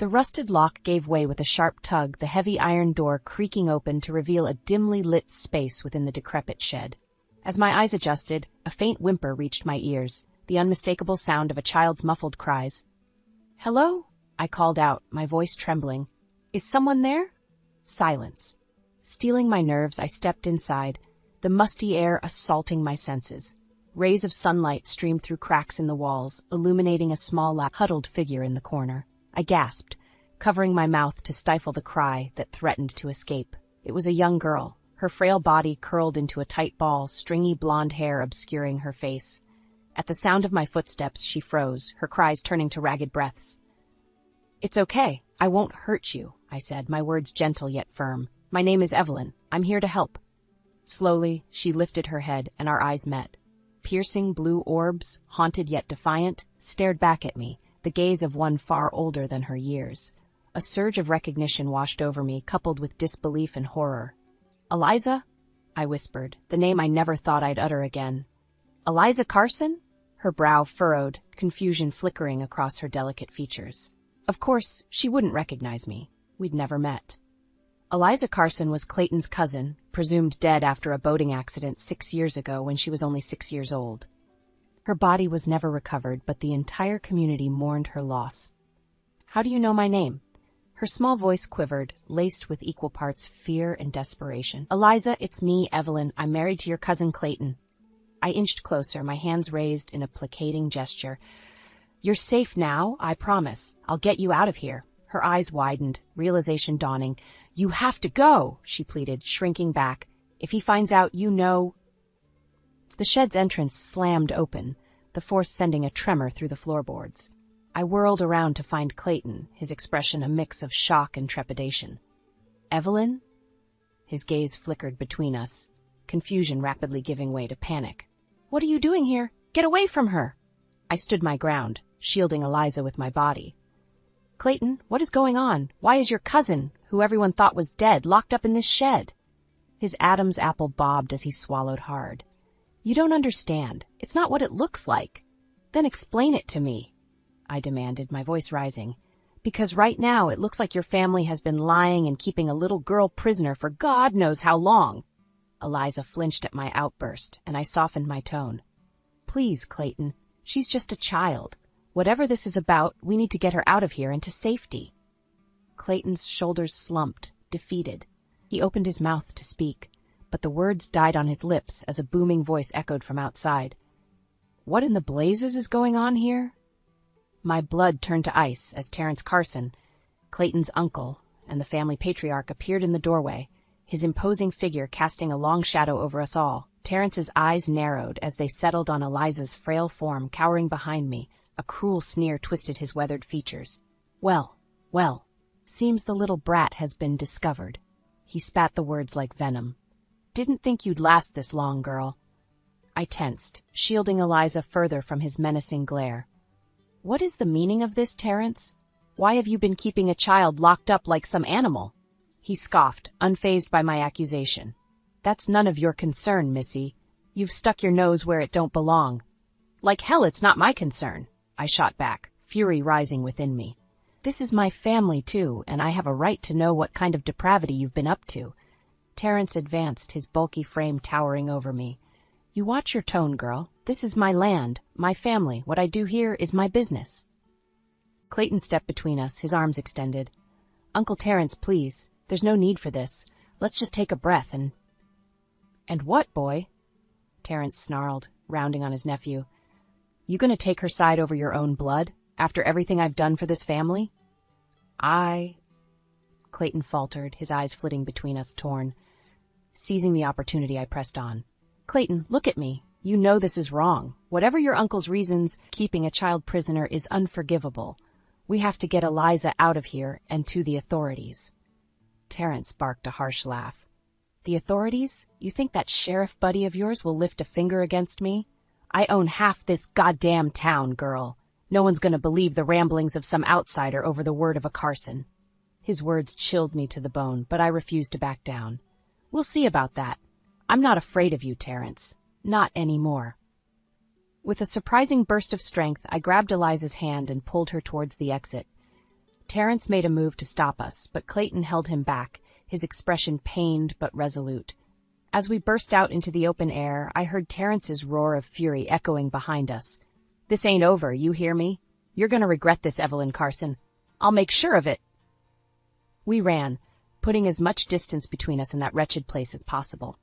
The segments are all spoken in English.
The rusted lock gave way with a sharp tug, the heavy iron door creaking open to reveal a dimly lit space within the decrepit shed. As my eyes adjusted, a faint whimper reached my ears, the unmistakable sound of a child's muffled cries. "Hello?" I called out, my voice trembling. "Is someone there?" Silence. Steeling my nerves, I stepped inside, the musty air assaulting my senses. Rays of sunlight streamed through cracks in the walls, illuminating a small, huddled figure in the corner. I gasped, covering my mouth to stifle the cry that threatened to escape. It was a young girl, her frail body curled into a tight ball, stringy blonde hair obscuring her face. At the sound of my footsteps, she froze, her cries turning to ragged breaths. "It's okay. I won't hurt you," I said, my words gentle yet firm. "My name is Evelyn. I'm here to help." Slowly, she lifted her head, and our eyes met. Piercing blue orbs, haunted yet defiant, stared back at me, the gaze of one far older than her years. A surge of recognition washed over me, coupled with disbelief and horror. "Eliza?" I whispered, the name I never thought I'd utter again. "Eliza Carson?" Her brow furrowed, confusion flickering across her delicate features. Of course, she wouldn't recognize me. We'd never met. Eliza Carson was Clayton's cousin, presumed dead after a boating accident 6 years ago when she was only 6 years old. Her body was never recovered, but the entire community mourned her loss. "How do you know my name?" Her small voice quivered, laced with equal parts fear and desperation. "Eliza, it's me, Evelyn. I'm married to your cousin Clayton." I inched closer, my hands raised in a placating gesture. "You're safe now, I promise. I'll get you out of here." Her eyes widened, realization dawning. "You have to go," she pleaded, shrinking back. "If he finds out, you know—" The shed's entrance slammed open, the force sending a tremor through the floorboards. I whirled around to find Clayton, his expression a mix of shock and trepidation. "Evelyn?" His gaze flickered between us, confusion rapidly giving way to panic. "What are you doing here? Get away from her!" I stood my ground, shielding Eliza with my body. "Clayton, what is going on? Why is your cousin, who everyone thought was dead, locked up in this shed?" His Adam's apple bobbed as he swallowed hard. "You don't understand. It's not what it looks like." "Then explain it to me," I demanded, my voice rising. "Because right now it looks like your family has been lying and keeping a little girl prisoner for God knows how long." Eliza flinched at my outburst, and I softened my tone. "Please, Clayton, she's just a child. Whatever this is about, we need to get her out of here and to safety." Clayton's shoulders slumped, defeated. He opened his mouth to speak, but the words died on his lips as a booming voice echoed from outside. "What in the blazes is going on here?" My blood turned to ice as Terrence Carson, Clayton's uncle and the family patriarch, appeared in the doorway, his imposing figure casting a long shadow over us all. Terrence's eyes narrowed as they settled on Eliza's frail form cowering behind me. A cruel sneer twisted his weathered features. Well, seems the little brat has been discovered." He spat the words like venom. "Didn't think you'd last this long, girl." I tensed, shielding Eliza further from his menacing glare. "What is the meaning of this, Terrence? Why have you been keeping a child locked up like some animal?" He scoffed, unfazed by my accusation. "That's none of your concern, missy. You've stuck your nose where it don't belong." "Like hell it's not my concern," I shot back, fury rising within me. "This is my family, too, and I have a right to know what kind of depravity you've been up to." Terrence advanced, his bulky frame towering over me. "You watch your tone, girl. This is my land, my family. What I do here is my business." Clayton stepped between us, his arms extended. "Uncle Terrence, please. There's no need for this. Let's just take a breath and—" "And what, boy?" Terrence snarled, rounding on his nephew. "You gonna take her side over your own blood, after everything I've done for this family?" Clayton faltered, his eyes flitting between us, torn. Seizing the opportunity, I pressed on. "Clayton, look at me. You know this is wrong. Whatever your uncle's reasons, keeping a child prisoner is unforgivable. We have to get Eliza out of here and to the authorities." Terrence barked a harsh laugh. "The authorities? You think that sheriff buddy of yours will lift a finger against me? I own half this goddamn town, girl. No one's gonna believe the ramblings of some outsider over the word of a Carson." His words chilled me to the bone, but I refused to back down. "We'll see about that. I'm not afraid of you, Terrence. Not anymore." With a surprising burst of strength, I grabbed Eliza's hand and pulled her towards the exit. Terrence made a move to stop us, but Clayton held him back, his expression pained but resolute. As we burst out into the open air, I heard Terrence's roar of fury echoing behind us. "This ain't over, you hear me? You're gonna regret this, Evelyn Carson. I'll make sure of it." We ran, putting as much distance between us and that wretched place as possible.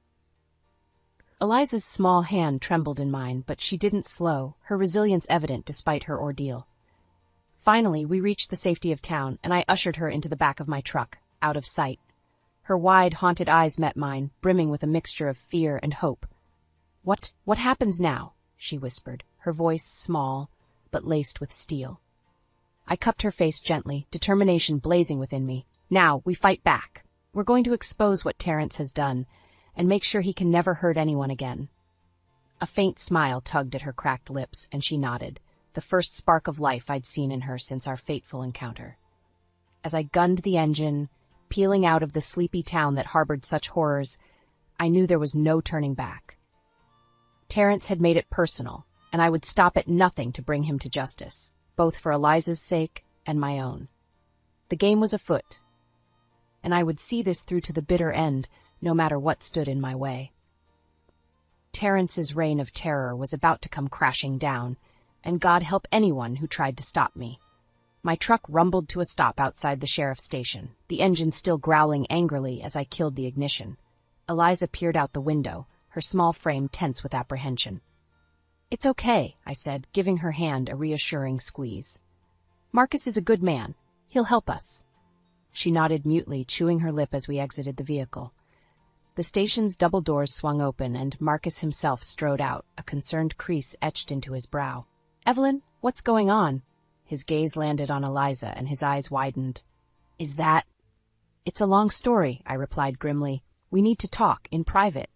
Eliza's small hand trembled in mine, but she didn't slow, her resilience evident despite her ordeal. Finally, we reached the safety of town, and I ushered her into the back of my truck, out of sight. Her wide, haunted eyes met mine, brimming with a mixture of fear and hope. What happens now?" she whispered, her voice small, but laced with steel. I cupped her face gently, determination blazing within me. "Now, we fight back. We're going to expose what Terrence has done, and make sure he can never hurt anyone again." A faint smile tugged at her cracked lips, and she nodded, the first spark of life I'd seen in her since our fateful encounter. As I gunned the engine, peeling out of the sleepy town that harbored such horrors, I knew there was no turning back. Terrence had made it personal, and I would stop at nothing to bring him to justice, both for Eliza's sake and my own. The game was afoot, and I would see this through to the bitter end, no matter what stood in my way. Terrence's reign of terror was about to come crashing down, and God help anyone who tried to stop me. My truck rumbled to a stop outside the sheriff's station, the engine still growling angrily as I killed the ignition. Eliza peered out the window, her small frame tense with apprehension. "It's okay," I said, giving her hand a reassuring squeeze. "Marcus is a good man. He'll help us." She nodded mutely, chewing her lip as we exited the vehicle. The station's double doors swung open, and Marcus himself strode out, a concerned crease etched into his brow. "Evelyn, what's going on?" His gaze landed on Eliza, and his eyes widened. "Is that—" "It's a long story," I replied grimly. "We need to talk, in private."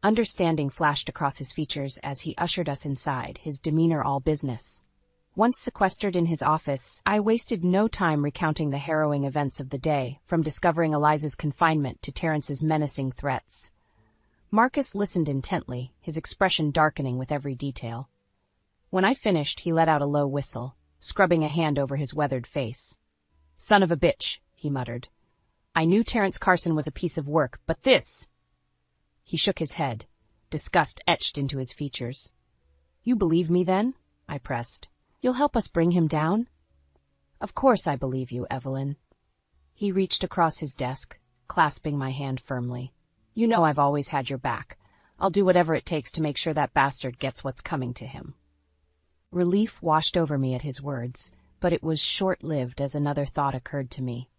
Understanding flashed across his features as he ushered us inside, his demeanor all business. Once sequestered in his office, I wasted no time recounting the harrowing events of the day, from discovering Eliza's confinement to Terrence's menacing threats. Marcus listened intently, his expression darkening with every detail. When I finished, he let out a low whistle, scrubbing a hand over his weathered face. "Son of a bitch," he muttered. "I knew Terrence Carson was a piece of work, but this—" He shook his head, disgust etched into his features. "You believe me, then?" I pressed. "You'll help us bring him down?" "Of course I believe you, Evelyn." He reached across his desk, clasping my hand firmly. "You know I've always had your back. I'll do whatever it takes to make sure that bastard gets what's coming to him." Relief washed over me at his words, but it was short-lived as another thought occurred to me.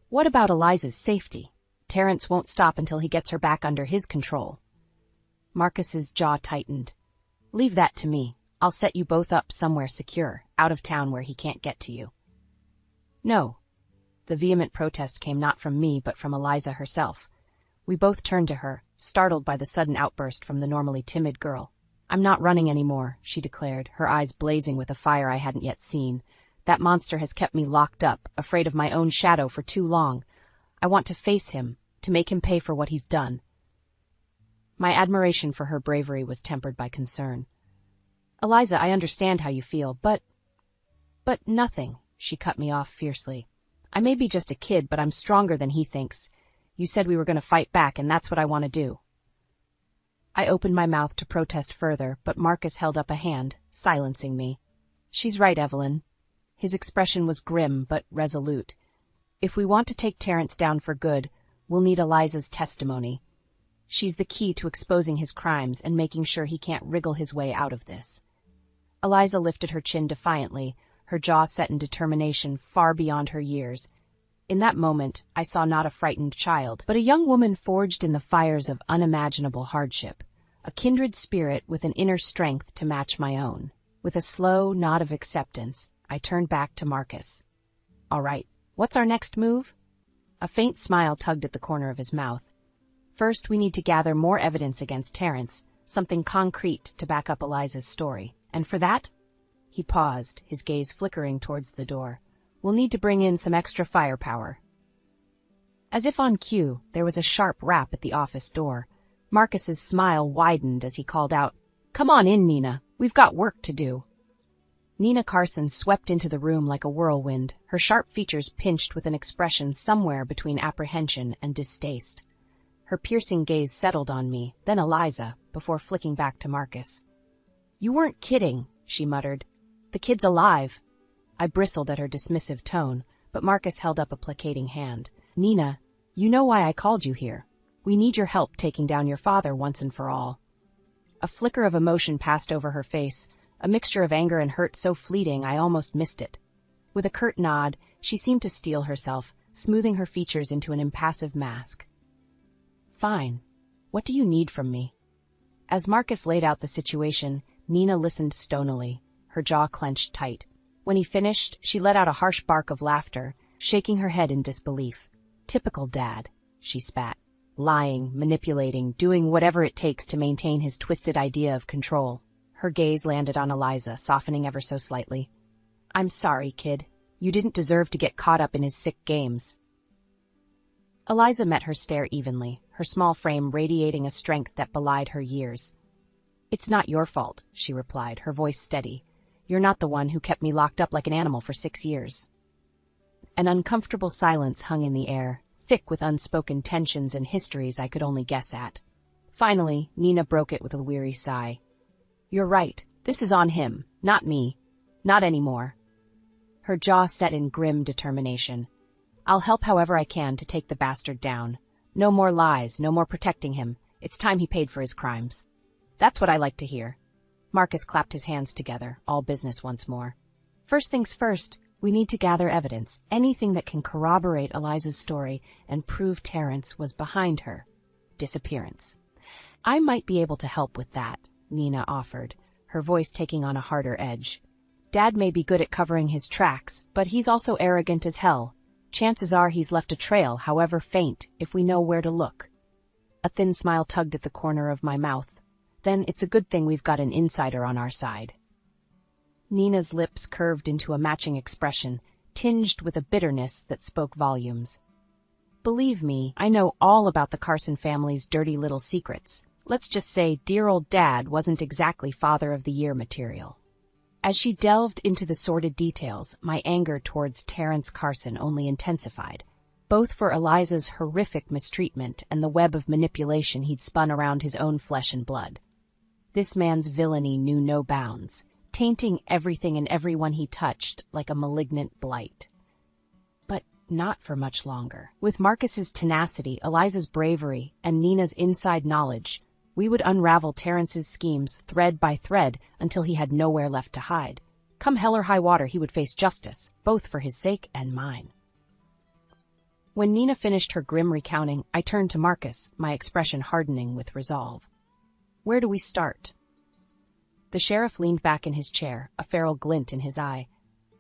What about Eliza's safety? Terrence won't stop until he gets her back under his control. Marcus's jaw tightened. "Leave that to me. I'll set you both up somewhere secure, out of town where he can't get to you." "No." The vehement protest came not from me, but from Eliza herself. We both turned to her, startled by the sudden outburst from the normally timid girl. "I'm not running anymore," she declared, her eyes blazing with a fire I hadn't yet seen. "That monster has kept me locked up, afraid of my own shadow for too long. I want to face him, to make him pay for what he's done." My admiration for her bravery was tempered by concern. "Eliza, I understand how you feel, but nothing," she cut me off fiercely. "I may be just a kid, but I'm stronger than he thinks. You said we were going to fight back, and that's what I want to do." I opened my mouth to protest further, but Marcus held up a hand, silencing me. "She's right, Evelyn." His expression was grim but resolute. "If we want to take Terrence down for good, we'll need Eliza's testimony. She's the key to exposing his crimes and making sure he can't wriggle his way out of this." Eliza lifted her chin defiantly, her jaw set in determination far beyond her years. In that moment, I saw not a frightened child, but a young woman forged in the fires of unimaginable hardship, a kindred spirit with an inner strength to match my own. With a slow nod of acceptance, I turned back to Marcus. "All right, what's our next move?" A faint smile tugged at the corner of his mouth. "First, we need to gather more evidence against Terrence, something concrete to back up Eliza's story. And for that—" He paused, his gaze flickering towards the door. "We'll need to bring in some extra firepower." As if on cue, there was a sharp rap at the office door. Marcus's smile widened as he called out, "Come on in, Nina. We've got work to do." Nina Carson swept into the room like a whirlwind, her sharp features pinched with an expression somewhere between apprehension and distaste. Her piercing gaze settled on me, then Eliza, before flicking back to Marcus. "You weren't kidding," she muttered. "The kid's alive." I bristled at her dismissive tone, but Marcus held up a placating hand. "Nina, you know why I called you here. We need your help taking down your father once and for all." A flicker of emotion passed over her face, a mixture of anger and hurt so fleeting I almost missed it. With a curt nod, she seemed to steel herself, smoothing her features into an impassive mask. "Fine. What do you need from me?" As Marcus laid out the situation, Nina listened stonily, her jaw clenched tight. When he finished, she let out a harsh bark of laughter, shaking her head in disbelief. "Typical Dad," she spat. "Lying, manipulating, doing whatever it takes to maintain his twisted idea of control." Her gaze landed on Eliza, softening ever so slightly. "I'm sorry, kid. You didn't deserve to get caught up in his sick games." Eliza met her stare evenly, her small frame radiating a strength that belied her years. "It's not your fault," she replied, her voice steady. "You're not the one who kept me locked up like an animal for 6 years." An uncomfortable silence hung in the air, thick with unspoken tensions and histories I could only guess at. Finally, Nina broke it with a weary sigh. "You're right. This is on him, not me. Not anymore." Her jaw set in grim determination. "I'll help however I can to take the bastard down. No more lies, no more protecting him. It's time he paid for his crimes." "That's what I like to hear." Marcus clapped his hands together, all business once more. "First things first, we need to gather evidence, anything that can corroborate Eliza's story and prove Terrence was behind her disappearance." "I might be able to help with that," Nina offered, her voice taking on a harder edge. "Dad may be good at covering his tracks, but he's also arrogant as hell. Chances are he's left a trail, however faint, if we know where to look." A thin smile tugged at the corner of my mouth. "Then it's a good thing we've got an insider on our side." Nina's lips curved into a matching expression, tinged with a bitterness that spoke volumes. "Believe me, I know all about the Carson family's dirty little secrets. Let's just say dear old Dad wasn't exactly Father of the Year material." As she delved into the sordid details, my anger towards Terrence Carson only intensified, both for Eliza's horrific mistreatment and the web of manipulation he'd spun around his own flesh and blood. This man's villainy knew no bounds, tainting everything and everyone he touched like a malignant blight. But not for much longer. With Marcus's tenacity, Eliza's bravery, and Nina's inside knowledge, we would unravel Terrence's schemes thread by thread until he had nowhere left to hide. Come hell or high water, he would face justice, both for his sake and mine. When Nina finished her grim recounting, I turned to Marcus, my expression hardening with resolve. "Where do we start?" The sheriff leaned back in his chair, a feral glint in his eye.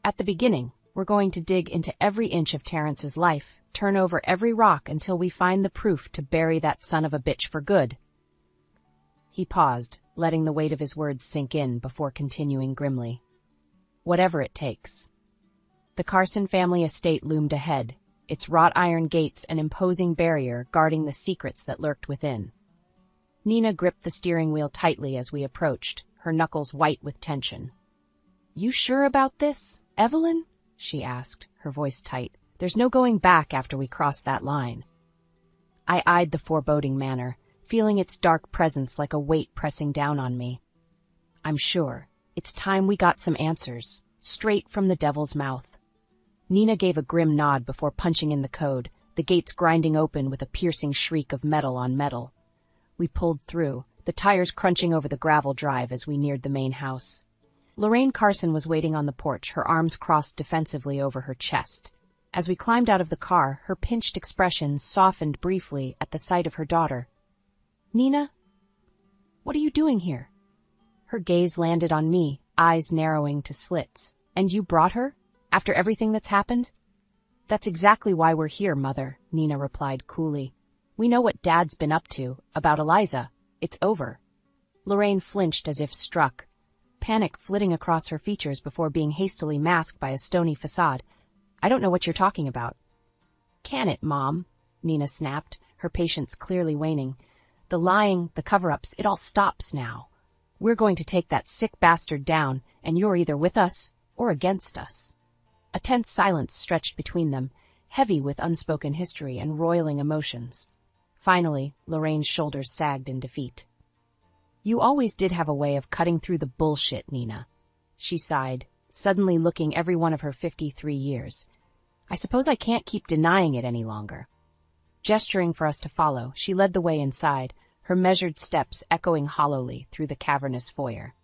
"At the beginning, we're going to dig into every inch of Terrence's life, turn over every rock until we find the proof to bury that son of a bitch for good." He paused, letting the weight of his words sink in before continuing grimly. "Whatever it takes." The Carson family estate loomed ahead, its wrought iron gates an imposing barrier guarding the secrets that lurked within. Nina gripped the steering wheel tightly as we approached, her knuckles white with tension. "You sure about this, Evelyn?" she asked, her voice tight. "There's no going back after we cross that line." I eyed the foreboding manor, feeling its dark presence like a weight pressing down on me. "I'm sure. It's time we got some answers, straight from the devil's mouth." Nina gave a grim nod before punching in the code, the gates grinding open with a piercing shriek of metal on metal. We pulled through, the tires crunching over the gravel drive as we neared the main house. Lorraine Carson was waiting on the porch, her arms crossed defensively over her chest. As we climbed out of the car, her pinched expression softened briefly at the sight of her daughter. "Nina, what are you doing here?" Her gaze landed on me, eyes narrowing to slits. "And you brought her? After everything that's happened?" "That's exactly why we're here, Mother," Nina replied coolly. "We know what Dad's been up to, about Eliza. It's over." Lorraine flinched as if struck, panic flitting across her features before being hastily masked by a stony facade. "I don't know what you're talking about." "Can it, Mom?" Nina snapped, her patience clearly waning. "The lying, the cover-ups, it all stops now. We're going to take that sick bastard down, and you're either with us or against us. A tense silence stretched between them, heavy with unspoken history and roiling emotions. Finally, Lorraine's shoulders sagged in defeat. You always did have a way of cutting through the bullshit, Nina. She sighed, suddenly looking every one of her 53 years. I suppose I can't keep denying it any longer. Gesturing for us to follow, she led the way inside, her measured steps echoing hollowly through the cavernous foyer.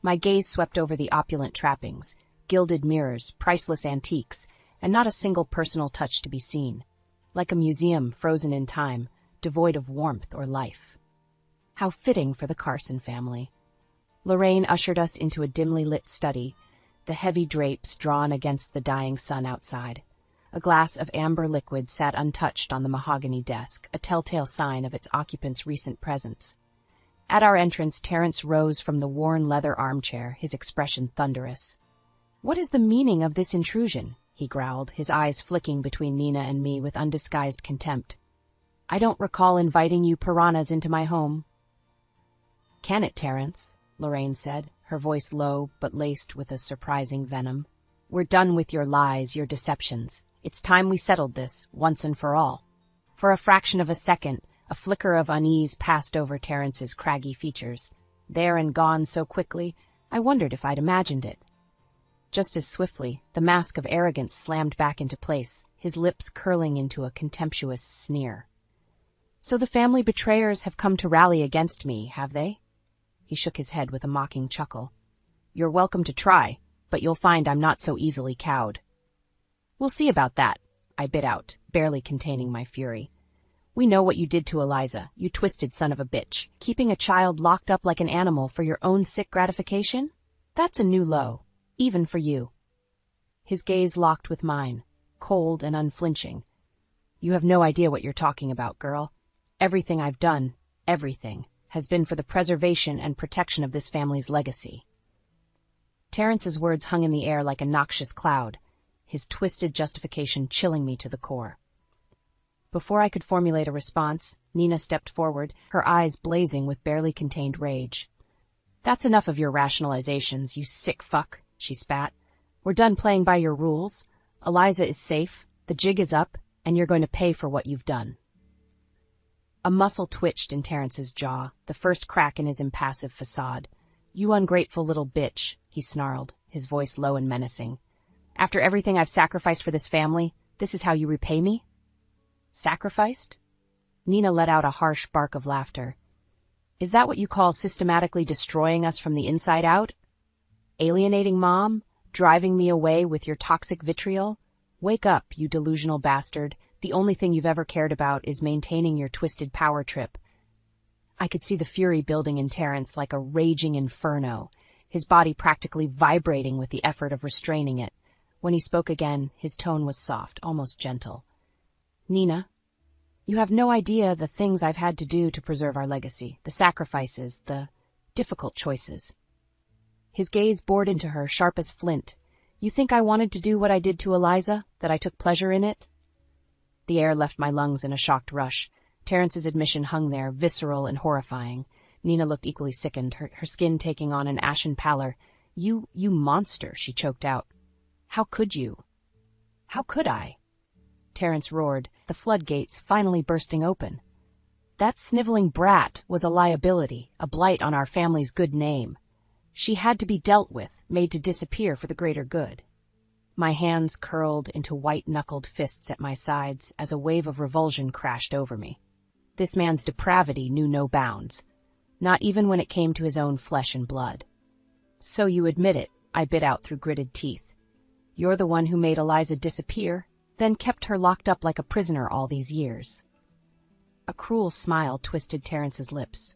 My gaze swept over the opulent trappings, gilded mirrors, priceless antiques, and not a single personal touch to be seen. Like a museum frozen in time, devoid of warmth or life. How fitting for the Carson family. Lorraine ushered us into a dimly lit study, the heavy drapes drawn against the dying sun outside. A glass of amber liquid sat untouched on the mahogany desk, a telltale sign of its occupant's recent presence. At our entrance, Terence rose from the worn leather armchair, his expression thunderous. What is the meaning of this intrusion? He growled, his eyes flicking between Nina and me with undisguised contempt. I don't recall inviting you piranhas into my home. Can it, Terence? Lorraine said, her voice low but laced with a surprising venom. We're done with your lies, your deceptions. It's time we settled this, once and for all. For a fraction of a second, a flicker of unease passed over Terence's craggy features. There and gone so quickly, I wondered if I'd imagined it. Just as swiftly, the mask of arrogance slammed back into place, his lips curling into a contemptuous sneer. So the family betrayers have come to rally against me, have they? He shook his head with a mocking chuckle. You're welcome to try, but you'll find I'm not so easily cowed. We'll see about that, I bit out, barely containing my fury. We know what you did to Eliza, you twisted son of a bitch. Keeping a child locked up like an animal for your own sick gratification? That's a new low, even for you. His gaze locked with mine, cold and unflinching. You have no idea what you're talking about, girl. Everything I've done, everything, has been for the preservation and protection of this family's legacy. Terence's words hung in the air like a noxious cloud, his twisted justification chilling me to the core. Before I could formulate a response, Nina stepped forward, her eyes blazing with barely contained rage. That's enough of your rationalizations, you sick fuck, she spat. We're done playing by your rules. Eliza is safe, the jig is up, and you're going to pay for what you've done. A muscle twitched in Terence's jaw, the first crack in his impassive facade. You ungrateful little bitch, he snarled, his voice low and menacing. After everything I've sacrificed for this family, this is how you repay me? Sacrificed? Nina let out a harsh bark of laughter. Is that what you call systematically destroying us from the inside out? Alienating Mom? Driving me away with your toxic vitriol? Wake up, you delusional bastard. The only thing you've ever cared about is maintaining your twisted power trip. I could see the fury building in Terence like a raging inferno, his body practically vibrating with the effort of restraining it. When he spoke again, his tone was soft, almost gentle. Nina, you have no idea the things I've had to do to preserve our legacy, the sacrifices, the difficult choices. His gaze bored into her, sharp as flint. You think I wanted to do what I did to Eliza, that I took pleasure in it? The air left my lungs in a shocked rush. Terence's admission hung there, visceral and horrifying. Nina looked equally sickened, her skin taking on an ashen pallor. You monster, she choked out. How could you? How could I? Terence roared, the floodgates finally bursting open. That sniveling brat was a liability, a blight on our family's good name. She had to be dealt with, made to disappear for the greater good. My hands curled into white-knuckled fists at my sides as a wave of revulsion crashed over me. This man's depravity knew no bounds, not even when it came to his own flesh and blood. So you admit it, I bit out through gritted teeth. You're the one who made Eliza disappear, then kept her locked up like a prisoner all these years. A cruel smile twisted Terence's lips.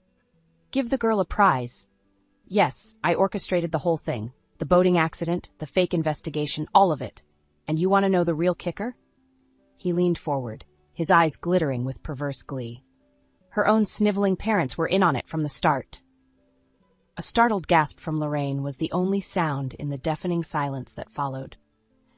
Give the girl a prize. Yes, I orchestrated the whole thing. The boating accident, the fake investigation, all of it. And you want to know the real kicker? He leaned forward, his eyes glittering with perverse glee. Her own sniveling parents were in on it from the start. A startled gasp from Lorraine was the only sound in the deafening silence that followed.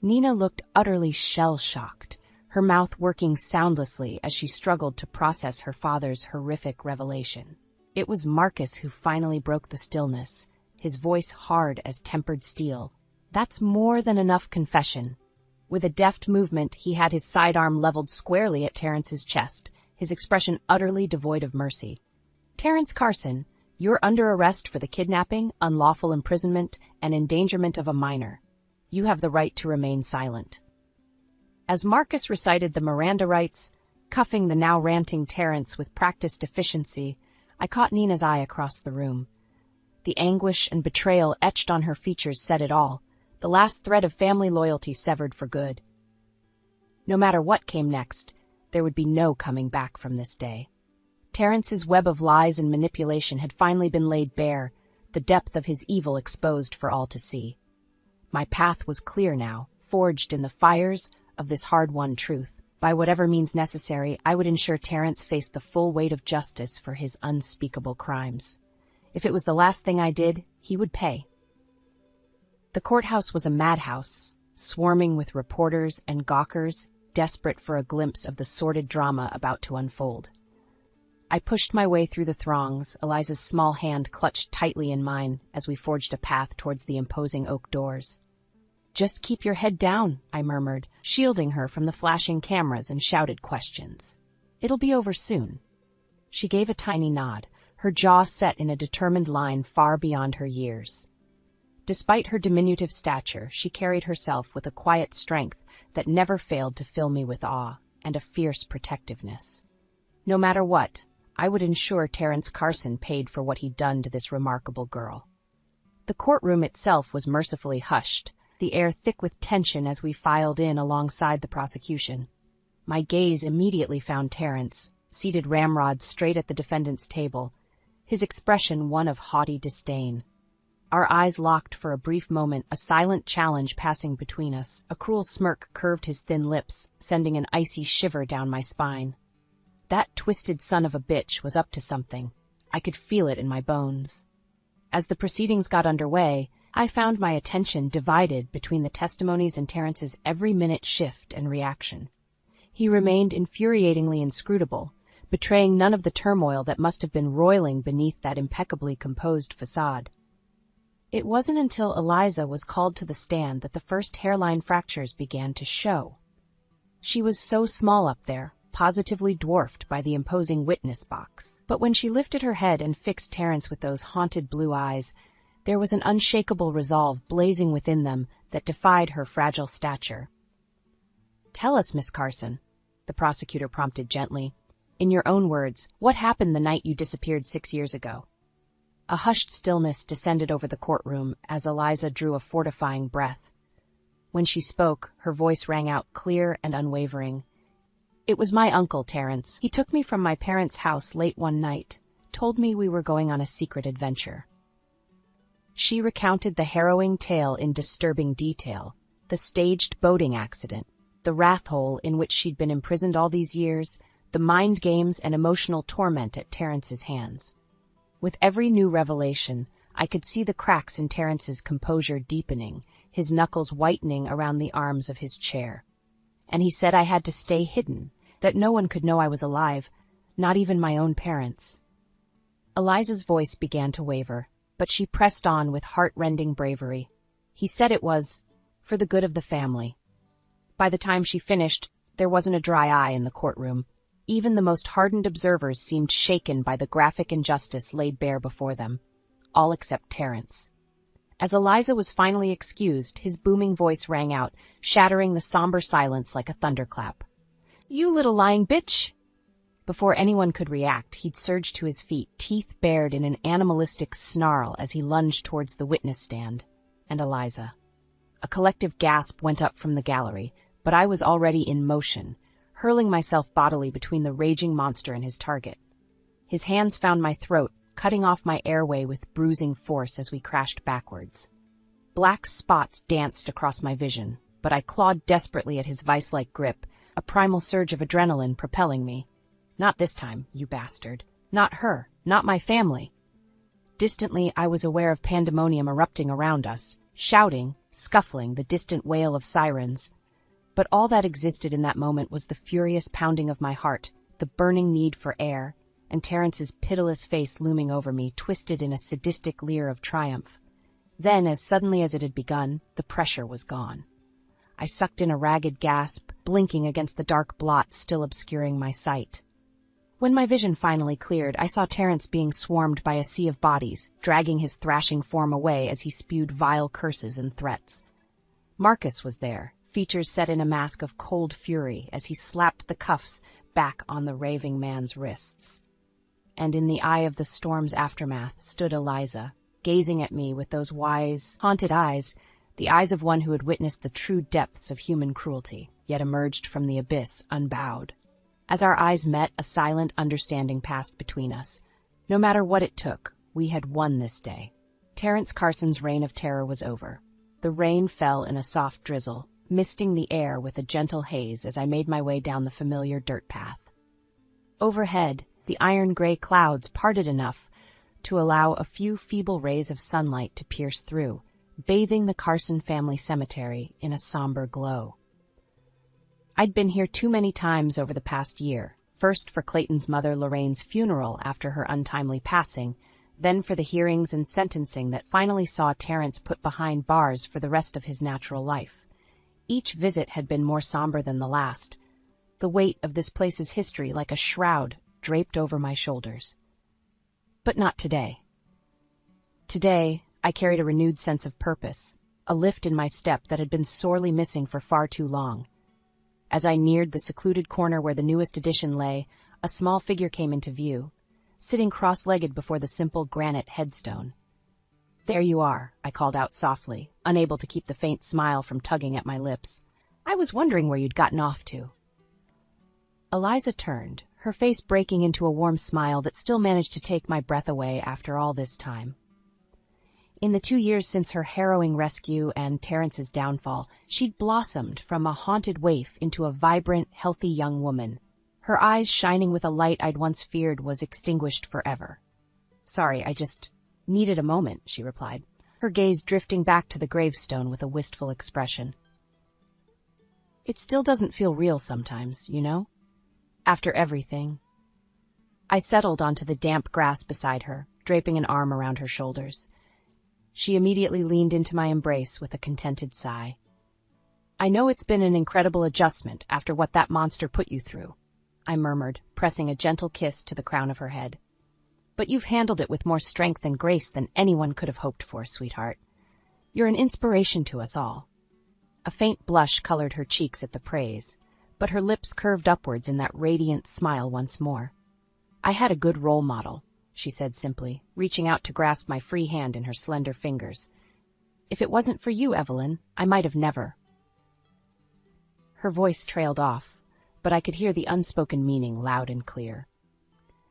Nina looked utterly shell-shocked, her mouth working soundlessly as she struggled to process her father's horrific revelation. It was Marcus who finally broke the stillness, his voice hard as tempered steel. "That's more than enough confession." With a deft movement, he had his sidearm leveled squarely at Terrence's chest, his expression utterly devoid of mercy. "Terrence Carson, you're under arrest for the kidnapping, unlawful imprisonment, and endangerment of a minor. You have the right to remain silent." As Marcus recited the Miranda rights, cuffing the now ranting Terrence with practiced efficiency, I caught Nina's eye across the room. The anguish and betrayal etched on her features said it all, the last thread of family loyalty severed for good. No matter what came next, there would be no coming back from this day. Terrence's web of lies and manipulation had finally been laid bare, the depth of his evil exposed for all to see. My path was clear now, forged in the fires of this hard-won truth. By whatever means necessary, I would ensure Terrence faced the full weight of justice for his unspeakable crimes. If it was the last thing I did, he would pay. The courthouse was a madhouse, swarming with reporters and gawkers, desperate for a glimpse of the sordid drama about to unfold. I pushed my way through the throngs, Eliza's small hand clutched tightly in mine as we forged a path towards the imposing oak doors. "Just keep your head down," I murmured, shielding her from the flashing cameras and shouted questions. "It'll be over soon." She gave a tiny nod, her jaw set in a determined line far beyond her years. Despite her diminutive stature, she carried herself with a quiet strength that never failed to fill me with awe and a fierce protectiveness. No matter what, I would ensure Terrence Carson paid for what he'd done to this remarkable girl. The courtroom itself was mercifully hushed, the air thick with tension as we filed in alongside the prosecution. My gaze immediately found Terrence, seated ramrod straight at the defendant's table, his expression one of haughty disdain. Our eyes locked for a brief moment, a silent challenge passing between us. A cruel smirk curved his thin lips, sending an icy shiver down my spine. That twisted son of a bitch was up to something. I could feel it in my bones. As the proceedings got underway, I found my attention divided between the testimonies and Terrence's every-minute shift and reaction. He remained infuriatingly inscrutable, betraying none of the turmoil that must have been roiling beneath that impeccably composed facade. It wasn't until Eliza was called to the stand that the first hairline fractures began to show. She was so small up there, positively dwarfed by the imposing witness box. But when she lifted her head and fixed Terrence with those haunted blue eyes, there was an unshakable resolve blazing within them that defied her fragile stature. "Tell us, Miss Carson," the prosecutor prompted gently. "In your own words, what happened the night you disappeared 6 years ago?" A hushed stillness descended over the courtroom as Eliza drew a fortifying breath. When she spoke, her voice rang out clear and unwavering. "It was my uncle, Terrence. He took me from my parents' house late one night, told me we were going on a secret adventure." She recounted the harrowing tale in disturbing detail, the staged boating accident, the wrath hole in which she'd been imprisoned all these years, the mind games and emotional torment at Terrence's hands. With every new revelation, I could see the cracks in Terrence's composure deepening, his knuckles whitening around the arms of his chair. And he said I had to stay hidden, that no one could know I was alive, not even my own parents. Eliza's voice began to waver, but she pressed on with heart-rending bravery. He said it was for the good of the family. By the time she finished, there wasn't a dry eye in the courtroom. Even the most hardened observers seemed shaken by the graphic injustice laid bare before them, all except Terrence. As Eliza was finally excused, his booming voice rang out, shattering the somber silence like a thunderclap. "You little lying bitch!" Before anyone could react, he'd surged to his feet, teeth bared in an animalistic snarl as he lunged towards the witness stand and Eliza. A collective gasp went up from the gallery, but I was already in motion, hurling myself bodily between the raging monster and his target. His hands found my throat, cutting off my airway with bruising force as we crashed backwards. Black spots danced across my vision, but I clawed desperately at his vice-like grip, a primal surge of adrenaline propelling me. Not this time, you bastard. Not her. Not my family. Distantly, I was aware of pandemonium erupting around us, shouting, scuffling, the distant wail of sirens. But all that existed in that moment was the furious pounding of my heart, the burning need for air, and Terrence's pitiless face looming over me, twisted in a sadistic leer of triumph. Then, as suddenly as it had begun, the pressure was gone. I sucked in a ragged gasp, blinking against the dark blot still obscuring my sight. When my vision finally cleared, I saw Terrence being swarmed by a sea of bodies, dragging his thrashing form away as he spewed vile curses and threats. Marcus was there, features set in a mask of cold fury as he slapped the cuffs back on the raving man's wrists. And in the eye of the storm's aftermath stood Eliza, gazing at me with those wise, haunted eyes, the eyes of one who had witnessed the true depths of human cruelty, yet emerged from the abyss unbowed. As our eyes met, a silent understanding passed between us. No matter what it took, we had won this day. Terrence Carson's reign of terror was over. The rain fell in a soft drizzle, misting the air with a gentle haze as I made my way down the familiar dirt path. Overhead, the iron-gray clouds parted enough to allow a few feeble rays of sunlight to pierce through, bathing the Carson family cemetery in a somber glow. I'd been here too many times over the past year, first for Clayton's mother Lorraine's funeral after her untimely passing, then for the hearings and sentencing that finally saw Terrence put behind bars for the rest of his natural life. Each visit had been more somber than the last, the weight of this place's history like a shroud draped over my shoulders. But not today. Today, I carried a renewed sense of purpose, a lift in my step that had been sorely missing for far too long. As I neared the secluded corner where the newest addition lay, a small figure came into view, sitting cross-legged before the simple granite headstone. "There you are," I called out softly, unable to keep the faint smile from tugging at my lips. "I was wondering where you'd gotten off to." Eliza turned, her face breaking into a warm smile that still managed to take my breath away after all this time. In the 2 years since her harrowing rescue and Terrence's downfall, she'd blossomed from a haunted waif into a vibrant, healthy young woman, her eyes shining with a light I'd once feared was extinguished forever. "Sorry, I just needed a moment," she replied, her gaze drifting back to the gravestone with a wistful expression. "It still doesn't feel real sometimes, you know? After everything." I settled onto the damp grass beside her, draping an arm around her shoulders. She immediately leaned into my embrace with a contented sigh. "I know it's been an incredible adjustment after what that monster put you through," I murmured, pressing a gentle kiss to the crown of her head. "But you've handled it with more strength and grace than anyone could have hoped for, sweetheart. You're an inspiration to us all." A faint blush colored her cheeks at the praise, but her lips curved upwards in that radiant smile once more. "I had a good role model," she said simply, reaching out to grasp my free hand in her slender fingers. "If it wasn't for you, Evelyn, I might have never." Her voice trailed off, but I could hear the unspoken meaning loud and clear.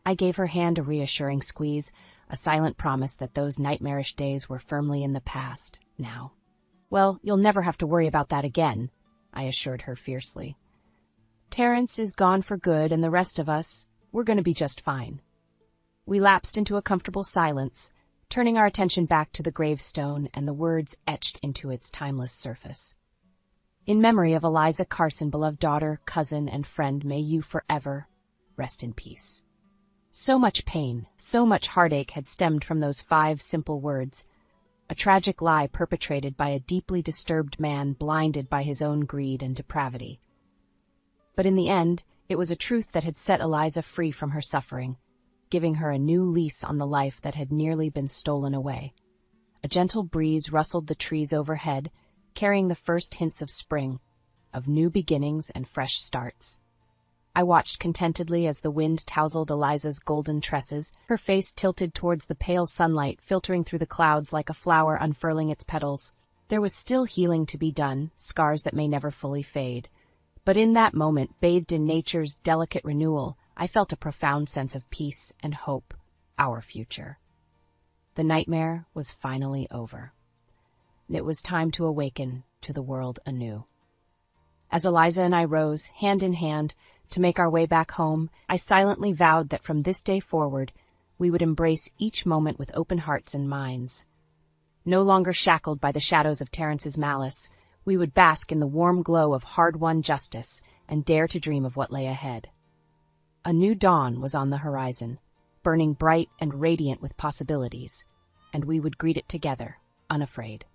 I gave her hand a reassuring squeeze, a silent promise that those nightmarish days were firmly in the past now. "Well, you'll never have to worry about that again," I assured her fiercely. "Terrence is gone for good, and the rest of us, we're going to be just fine." We lapsed into a comfortable silence, turning our attention back to the gravestone and the words etched into its timeless surface. "In memory of Eliza Carson, beloved daughter, cousin, and friend, may you forever rest in peace." So much pain, so much heartache had stemmed from those 5 simple words, a tragic lie perpetrated by a deeply disturbed man blinded by his own greed and depravity. But in the end, it was a truth that had set Eliza free from her suffering, giving her a new lease on the life that had nearly been stolen away. A gentle breeze rustled the trees overhead, carrying the first hints of spring, of new beginnings and fresh starts. I watched contentedly as the wind tousled Eliza's golden tresses, her face tilted towards the pale sunlight filtering through the clouds like a flower unfurling its petals. There was still healing to be done, scars that may never fully fade. But in that moment, bathed in nature's delicate renewal, I felt a profound sense of peace and hope, our future. The nightmare was finally over. It was time to awaken to the world anew. As Eliza and I rose, hand in hand, to make our way back home, I silently vowed that from this day forward, we would embrace each moment with open hearts and minds. No longer shackled by the shadows of Terrence's malice, we would bask in the warm glow of hard-won justice and dare to dream of what lay ahead. A new dawn was on the horizon, burning bright and radiant with possibilities, and we would greet it together, unafraid.